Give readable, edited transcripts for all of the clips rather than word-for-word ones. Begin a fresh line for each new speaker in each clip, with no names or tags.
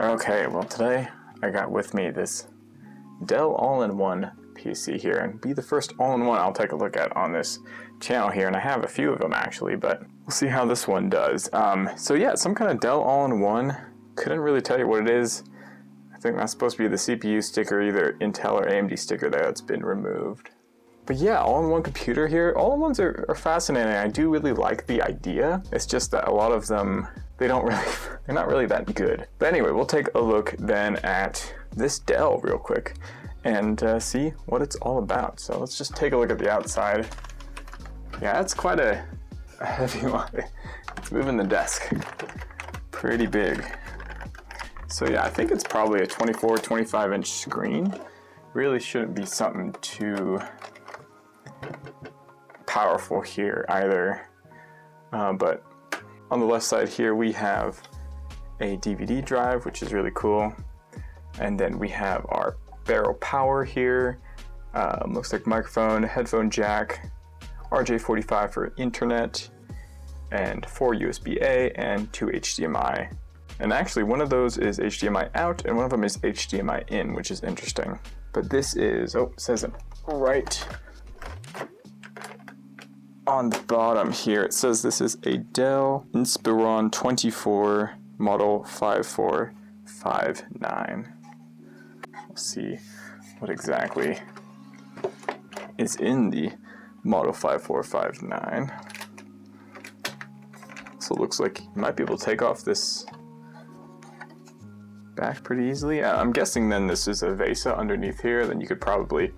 Okay, well today I got with me this Dell all-in-one PC here, and be the first all-in-one I'll take a look at on this channel here, and I have a few of them actually, but we'll see how this one does. So yeah, some kind of Dell all-in-one. Couldn't really tell you what it is. I think that's supposed to be the CPU sticker, either Intel or AMD sticker there that's been removed. But yeah, all-in-one computer here. All-in-ones are fascinating. I do really like the idea. It's just that a lot of them, they're not really that good. But anyway, we'll take a look then at this Dell real quick and see what it's all about. So let's just take a look at the outside. Yeah, it's quite a heavy one. It's moving the desk. Pretty big. So yeah, I think it's probably a 24-25 inch screen. Really shouldn't be something too powerful here either. But on the left side here we have a DVD drive, which is really cool. And then we have our barrel power here. Looks like microphone, headphone jack, RJ45 for internet, and 4 USB-A and 2 HDMI. And actually one of those is HDMI out and one of them is HDMI in, which is interesting. But this is, it says it right on the bottom here. It says this is a Dell Inspiron 24 model 5459. Let's see what exactly is in the model 5459. So it looks like you might be able to take off this back pretty easily. I'm guessing then this is a VESA underneath here, then you could probably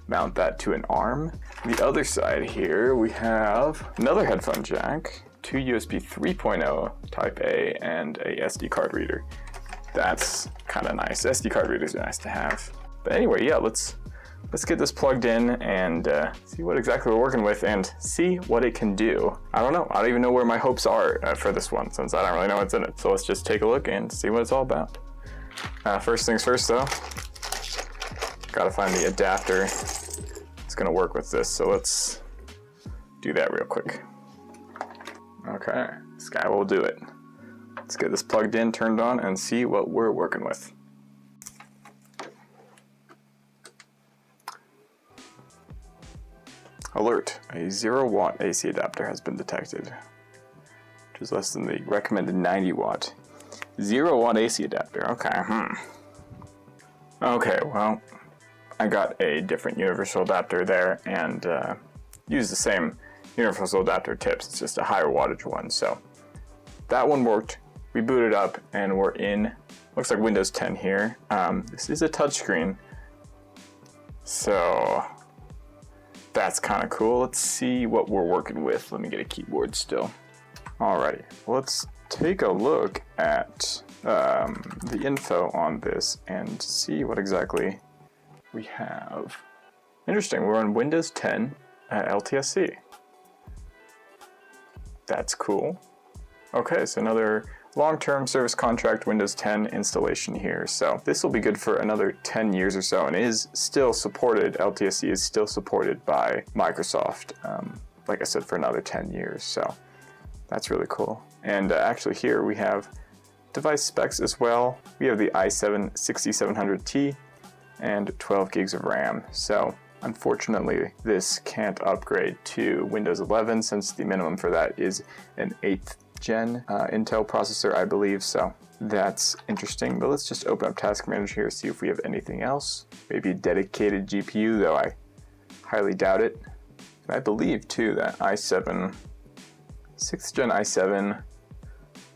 mount that to an arm. The other side here we have another headphone jack, 2 USB 3.0 Type A, and a SD card reader. That's kind of nice. SD card readers are nice to have. But anyway, yeah, let's get this plugged in and see what exactly we're working with and see what it can do. I don't know. I don't even know where my hopes are for this one, since I don't really know what's in it. So let's just take a look and see what it's all about. First things first though, gotta find the adapter that's gonna work with this, so let's do that real quick. Okay, this guy will do it. Let's get this plugged in, turned on, and see what we're working with. Alert, a 0-watt AC adapter has been detected, which is less than the recommended 90-watt. 0-watt AC adapter, okay, Okay, well, I got a different universal adapter there and used the same universal adapter tips. It's just a higher wattage one, so that one worked. We booted up and we're in, looks like Windows 10 here. This is a touchscreen, so that's kind of cool. Let's see what we're working with. Let me get a keyboard still. Alrighty, let's take a look at the info on this and see what exactly we have. Interesting, we're on Windows 10 LTSC. That's cool. Okay, so another long-term service contract Windows 10 installation here. So this will be good for another 10 years or so and is still supported. LTSC is still supported by Microsoft, like I said, for another 10 years. So that's really cool. And actually here we have device specs as well. We have the i7 6700T and 12 gigs of RAM. So unfortunately this can't upgrade to Windows 11 since the minimum for that is an 8th gen Intel processor, I believe. So that's interesting, but let's just open up Task Manager here, see if we have anything else. Maybe a dedicated GPU, though I highly doubt it. And I believe too that i7 6th gen i7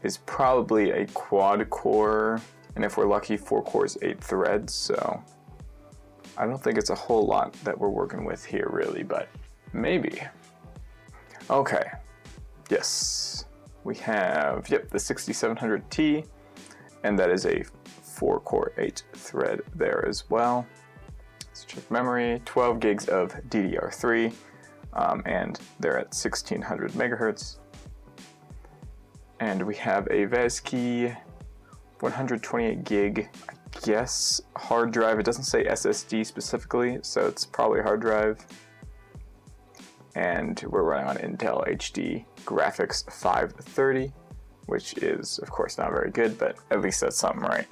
is probably a quad core, and if we're lucky, 4 cores, 8 threads, so I don't think it's a whole lot that we're working with here really, but maybe. Okay, yes, we have, yep, the 6700T, and that is a 4 core, 8 thread there as well. Let's check memory, 12 gigs of DDR3, and they're at 1600 megahertz. And we have a VESKey 128 gig, I guess, hard drive. It doesn't say SSD specifically, so it's probably a hard drive. And we're running on Intel HD graphics 530, which is, of course, not very good, but at least that's something, right?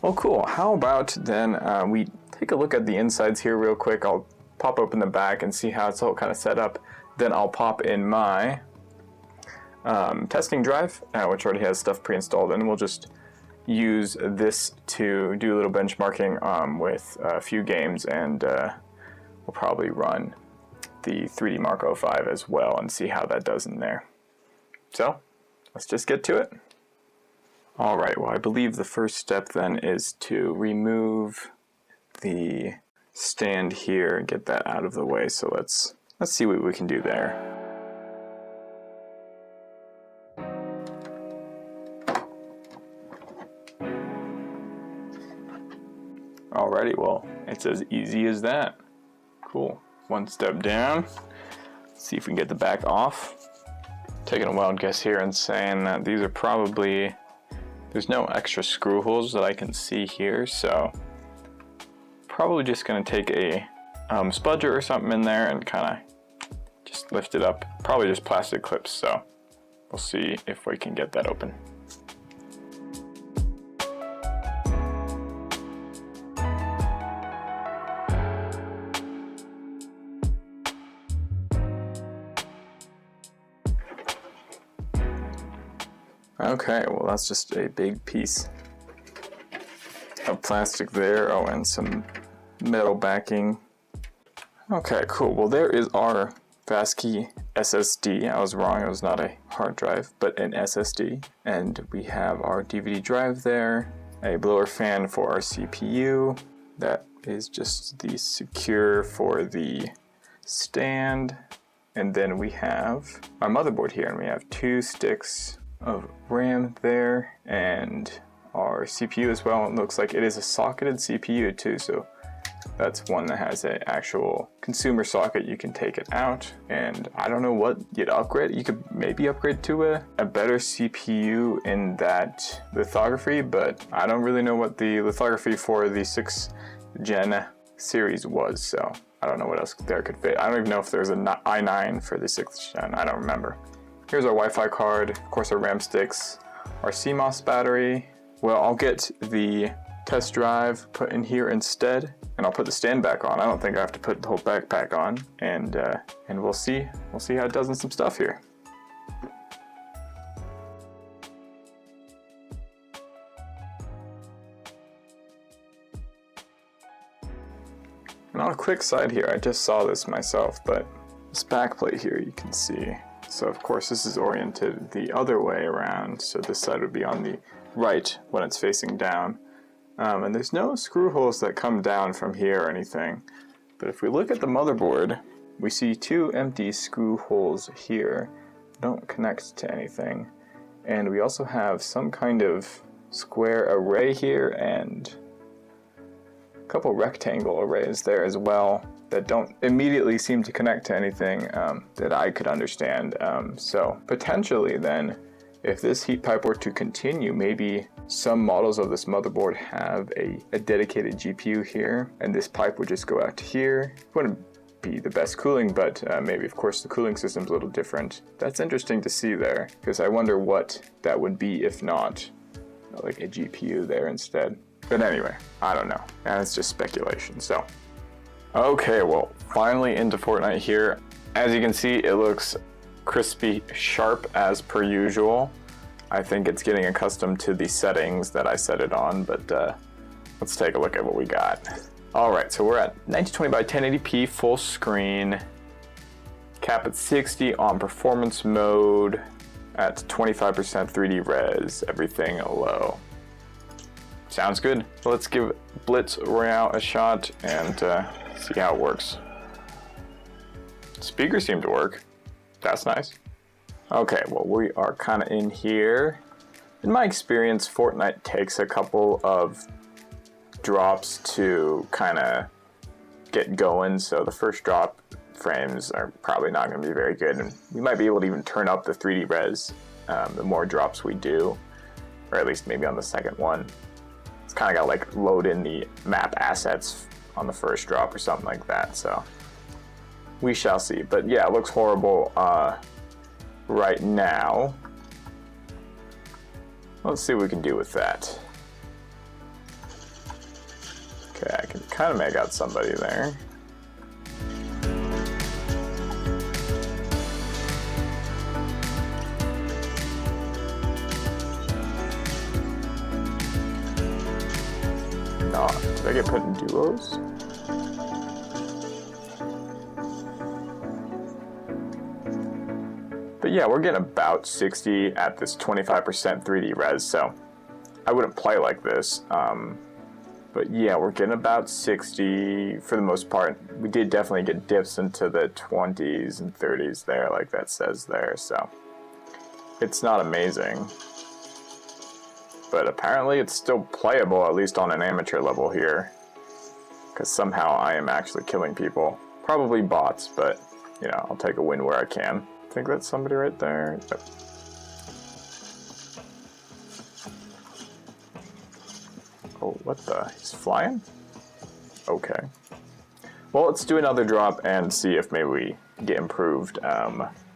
Well, cool. How about then we take a look at the insides here real quick. I'll pop open the back and see how it's all kind of set up. Then I'll pop in my testing drive, which already has stuff pre-installed, and we'll just use this to do a little benchmarking with a few games, and we'll probably run the 3D Mark 05 as well and see how that does in there. So let's just get to it. All right, well, I believe the first step then is to remove the stand here and get that out of the way. So let's see what we can do there. Alrighty, well, it's as easy as that. Cool. One step down. Let's see if we can get the back off. Taking a wild guess here and saying that these are probably, there's no extra screw holes that I can see here, so probably just gonna take a spudger or something in there and kind of just lift it up. Probably just plastic clips, so we'll see if we can get that open. Okay, well, that's just a big piece of plastic there. Oh, and some metal backing. Okay, cool. Well, there is our fast-key SSD. I was wrong, it was not a hard drive, but an SSD. And we have our DVD drive there, a blower fan for our CPU. That is just the secure for the stand. And then we have our motherboard here, and we have 2 sticks of RAM there, and our CPU as well. It looks like it is a socketed CPU too, so that's one that has an actual consumer socket. You can take it out, and I don't know what you'd upgrade. You could maybe upgrade to a better CPU in that lithography, but I don't really know what the lithography for the 6th gen series was, so I don't know what else there could fit. I don't even know if there's an i9 for the 6th gen. I don't remember. Here's our Wi-Fi card, of course our RAM sticks, our CMOS battery. Well, I'll get the test drive put in here instead, and I'll put the stand back on. I don't think I have to put the whole backpack on, and we'll see how it does in some stuff here. And on a quick side here, I just saw this myself, but this back plate here you can see. So of course this is oriented the other way around, so this side would be on the right when it's facing down. And there's no screw holes that come down from here or anything. But if we look at the motherboard, we see 2 empty screw holes here. Don't connect to anything. And we also have some kind of square array here and a couple rectangle arrays there as well that don't immediately seem to connect to anything that I could understand. So potentially then, if this heat pipe were to continue, maybe some models of this motherboard have a dedicated GPU here, and this pipe would just go out to here. Wouldn't be the best cooling, but maybe of course the cooling system's a little different. That's interesting to see there, because I wonder what that would be if not like a GPU there instead. But anyway, I don't know, and it's just speculation, so. Okay, well, finally into Fortnite here. As you can see, it looks crispy sharp as per usual. I think it's getting accustomed to the settings that I set it on, but let's take a look at what we got. All right, so we're at 1920 by 1080p full screen, cap at 60 on performance mode, at 25% 3D res, everything low. Sounds good. So let's give Blitz Royale a shot and see how it works. Speakers seem to work. That's nice. Okay, well, we are kind of in here. In my experience, Fortnite takes a couple of drops to kind of get going, so the first drop frames are probably not going to be very good, and we might be able to even turn up the 3D res the more drops we do, or at least maybe on the second one. It's kind of got like load in the map assets on the first drop or something like that, so we shall see. But yeah, it looks horrible right now. Let's see what we can do with that. kind of make out somebody there. Oh, did I get put in duos? But yeah, we're getting about 60 at this 25% 3D res, so I wouldn't play like this. But yeah, we're getting about 60 for the most part. We did definitely get dips into the 20s and 30s there, like that says there, so it's not amazing. But apparently it's still playable, at least on an amateur level here. Because somehow I am actually killing people. Probably bots, but, you know, I'll take a win where I can. I think that's somebody right there. Yep. Oh, what the? He's flying? Okay. Well, let's do another drop and see if maybe we get improved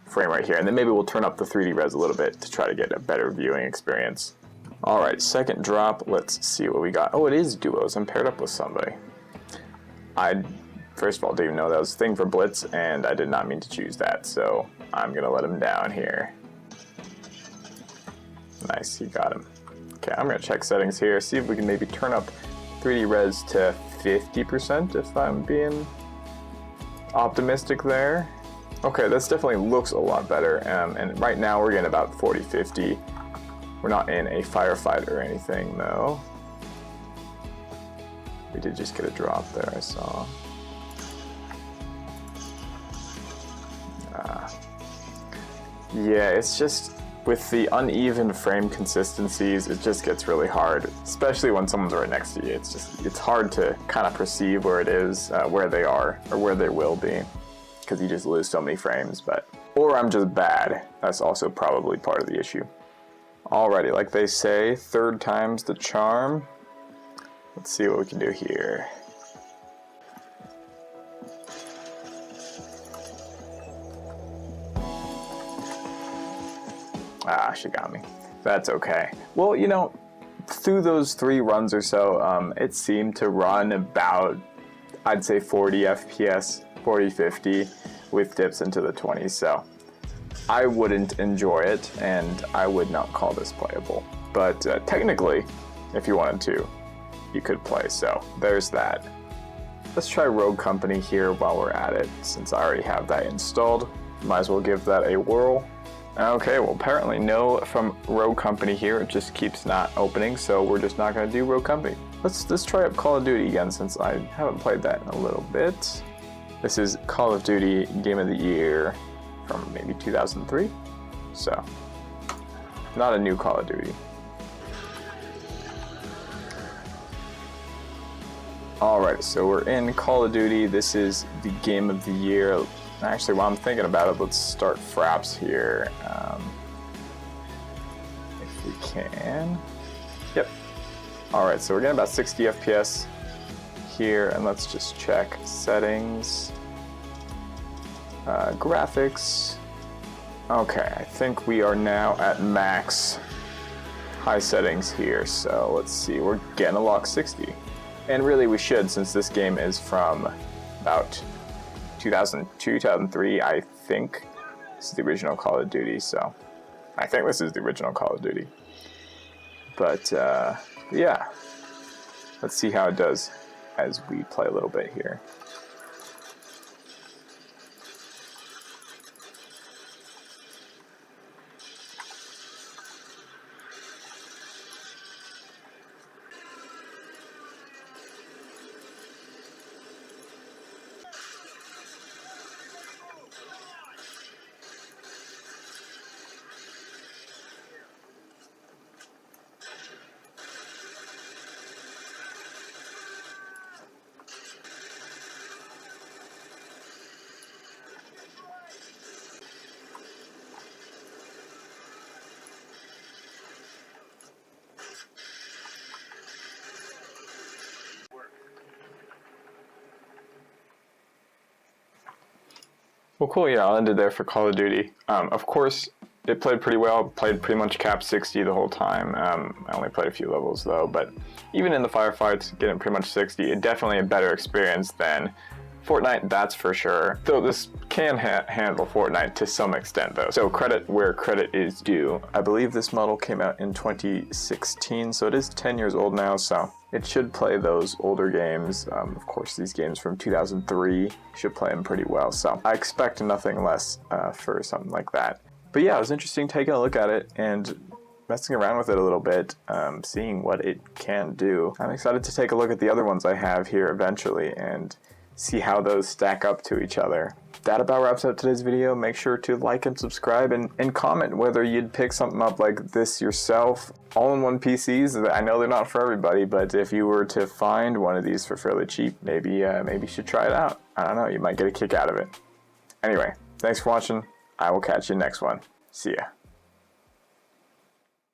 frame rate here. And then maybe we'll turn up the 3D res a little bit to try to get a better viewing experience. Alright, second drop, let's see what we got. Oh, it is duos. I'm paired up with somebody. I, first of all, didn't even know that was a thing for Blitz, and I did not mean to choose that, so I'm going to let him down here. Nice, he got him. Okay, I'm going to check settings here, see if we can maybe turn up 3D res to 50% if I'm being optimistic there. Okay, this definitely looks a lot better, and right now we're getting about 40-50. We're not in a firefight or anything, though. We did just get a drop there, I saw. Yeah, it's just, with the uneven frame consistencies, it just gets really hard, especially when someone's right next to you. It's hard to kind of perceive where it is, where they are, or where they will be, because you just lose so many frames, or I'm just bad. That's also probably part of the issue. Alrighty, like they say, third time's the charm. Let's see what we can do here. Ah, she got me. That's okay. Well, you know, through those 3 runs or so, it seemed to run about, I'd say 40 FPS, 40-50, with dips into the 20s, so I wouldn't enjoy it, and I would not call this playable. But technically, if you wanted to, you could play, so there's that. Let's try Rogue Company here while we're at it, since I already have that installed. Might as well give that a whirl. Okay, well apparently no from Rogue Company here, it just keeps not opening, so we're just not going to do Rogue Company. Let's try up Call of Duty again, since I haven't played that in a little bit. This is Call of Duty Game of the Year from maybe 2003, so not a new Call of Duty. Alright, so we're in Call of Duty. This is the Game of the Year. Actually, while I'm thinking about it, let's start Fraps here. If we can. Yep. Alright, so we're getting about 60 FPS here, and let's just check settings. Graphics. Okay, I think we are now at max high settings here, so let's see, we're getting a lock 60. And really we should, since this game is from about 2002, 2003, I think. This is the original Call of Duty, so I think this is the original Call of Duty. But yeah, let's see how it does as we play a little bit here. Well, cool, yeah, I'll end it there for Call of Duty. Of course, it played pretty well, played pretty much cap 60 the whole time. I only played a few levels though, but even in the firefights, getting pretty much 60, it definitely a better experience than Fortnite, that's for sure. Though this can handle Fortnite to some extent though. So credit where credit is due. I believe this model came out in 2016, so it is 10 years old now, so it should play those older games. Of course, these games from 2003 should play them pretty well, so I expect nothing less for something like that. But yeah, it was interesting taking a look at it and messing around with it a little bit, seeing what it can do. I'm excited to take a look at the other ones I have here eventually and see how those stack up to each other. That about wraps up today's video. Make sure to like and subscribe and comment whether you'd pick something up like this yourself. All-in-one PCs, I know they're not for everybody, but if you were to find one of these for fairly cheap, maybe you should try it out. I don't know, you might get a kick out of it. Anyway, thanks for watching. I will catch you next one. See ya.